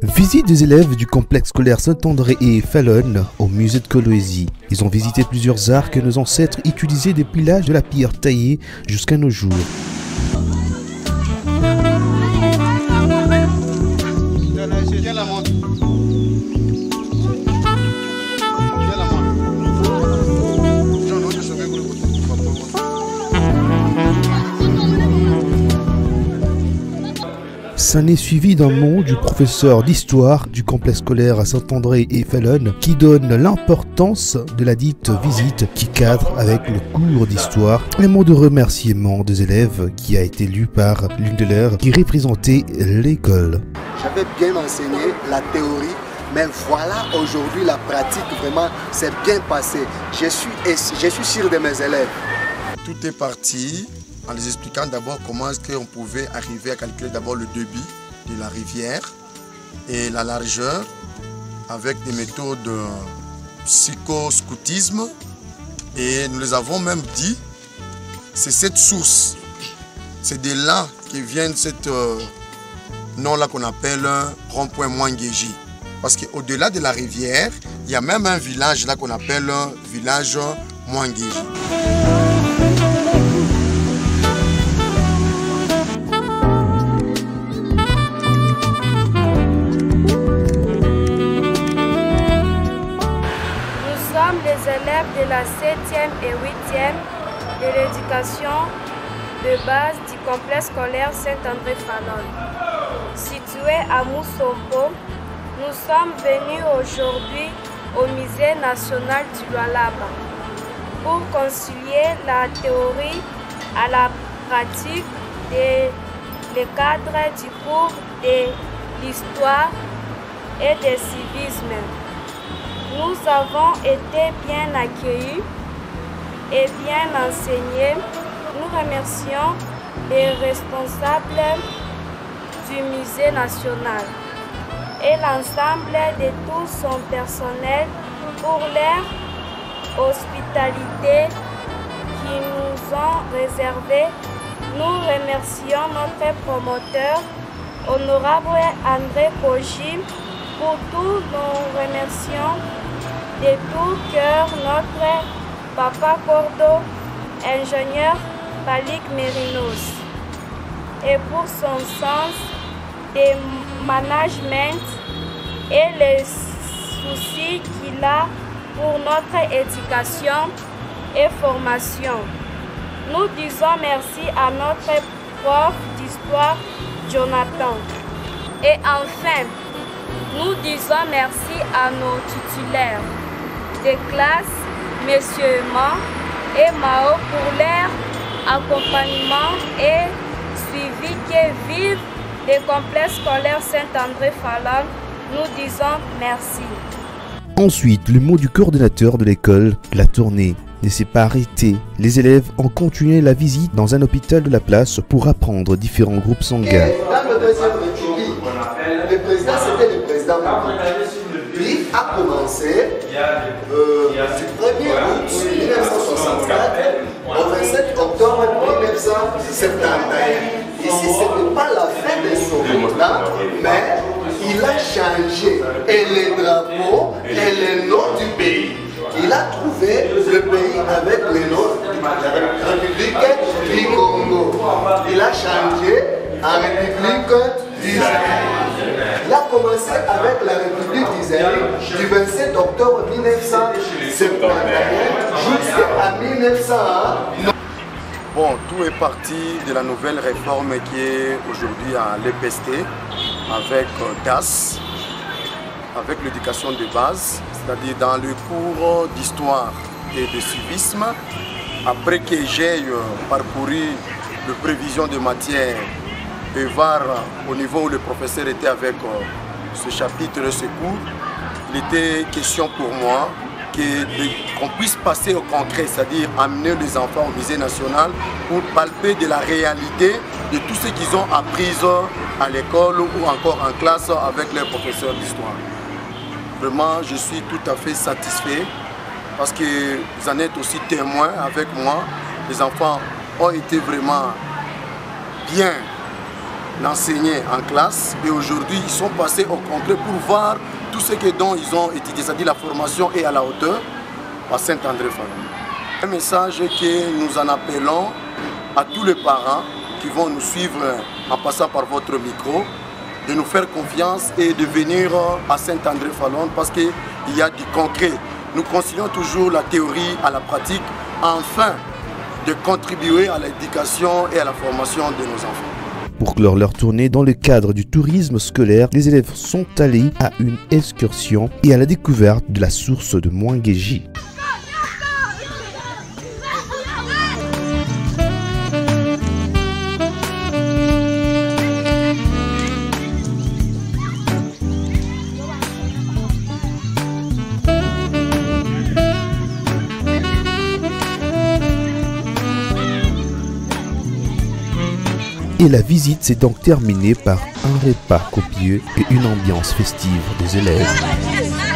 Visite des élèves du complexe scolaire Saint-André et Fallon au musée de Coloésie. Ils ont visité plusieurs arts que nos ancêtres utilisaient depuis l'âge de la pierre taillée jusqu'à nos jours. S'en est suivi d'un mot du professeur d'histoire du complexe scolaire à Saint-André et Fallon qui donne l'importance de la dite visite qui cadre avec le cours d'histoire. Un mot de remerciement des élèves qui a été lu par l'une de leurs qui représentait l'école. J'avais bien enseigné la théorie, mais voilà aujourd'hui la pratique vraiment s'est bien passée. Je suis sûr de mes élèves. Tout est parti en les expliquant d'abord comment est-ce qu'on pouvait arriver à calculer d'abord le débit de la rivière et la largeur avec des méthodes de psychoscoutisme. Et nous les avons même dit, c'est cette source, c'est de là que vient cette nom-là qu'on appelle rond-point Mwangeji. Parce qu'au-delà de la rivière, il y a même un village là qu'on appelle village Mwangeji. Les élèves de la 7e et 8e de l'éducation de base du complexe scolaire Saint-André-Fallon. Situé à Moussompo, nous sommes venus aujourd'hui au musée national du Lualaba pour concilier la théorie à la pratique des cadres du cours de l'histoire et du civisme. Nous avons été bien accueillis et bien enseignés. Nous remercions les responsables du musée national et l'ensemble de tout son personnel pour leur hospitalité qui nous ont réservé. Nous remercions notre promoteur, honorable André Koji, pour tous nous remercions de tout cœur notre papa Cordo, ingénieur Balik Merinos, et pour son sens de management et les soucis qu'il a pour notre éducation et formation. Nous disons merci à notre prof d'histoire, Jonathan. Et enfin, nous disons merci à nos titulaires de classe, M. Ma et Mao, pour leur accompagnement et suivi que vivent les complexes scolaires Saint-André-Fallon. Nous disons merci. Ensuite, le mot du coordinateur de l'école, la tournée ne s'est pas arrêtée. Les élèves ont continué la visite dans un hôpital de la place pour apprendre différents groupes sanguins. Dans le deuxième république, le président c'était le président. Puis a commencé du 1er août 1964 au 27 octobre 1971. Ici, ce n'est pas la fin de son mandat, mais il a changé et les drapeaux et les noms du pays. Il a trouvé le pays avec les noms de la République du Congo. Il a changé en République d'Israël. Il a commencé avec la République d'Israël du 27 octobre 1971 jusqu'à 1900. Bon, tout est parti de la nouvelle réforme qui est aujourd'hui à l'EPST avec DAS, avec l'éducation de base, c'est-à-dire dans le cours d'histoire et de civisme. Après que j'ai parcouru les prévisions de matière et voir au niveau où le professeur était avec ce chapitre de ce cours, il était question pour moi qu'on puisse passer au concret, c'est-à-dire amener les enfants au musée national pour palper de la réalité de tout ce qu'ils ont appris à l'école ou encore en classe avec les professeurs d'histoire. Vraiment, je suis tout à fait satisfait parce que vous en êtes aussi témoins avec moi. Les enfants ont été vraiment bien l'enseigner en classe et aujourd'hui ils sont passés au concret pour voir tout ce dont ils ont étudié, c'est-à-dire la formation est à la hauteur à Saint-André-Falon. Un message que nous en appelons à tous les parents qui vont nous suivre en passant par votre micro, de nous faire confiance et de venir à Saint-André-Falon parce qu'il y a du concret. Nous concilions toujours la théorie à la pratique afin de contribuer à l'éducation et à la formation de nos enfants. Pour clore leur tournée dans le cadre du tourisme scolaire, les élèves sont allés à une excursion et à la découverte de la source de Mwangeji. Et la visite s'est donc terminée par un repas copieux et une ambiance festive des élèves.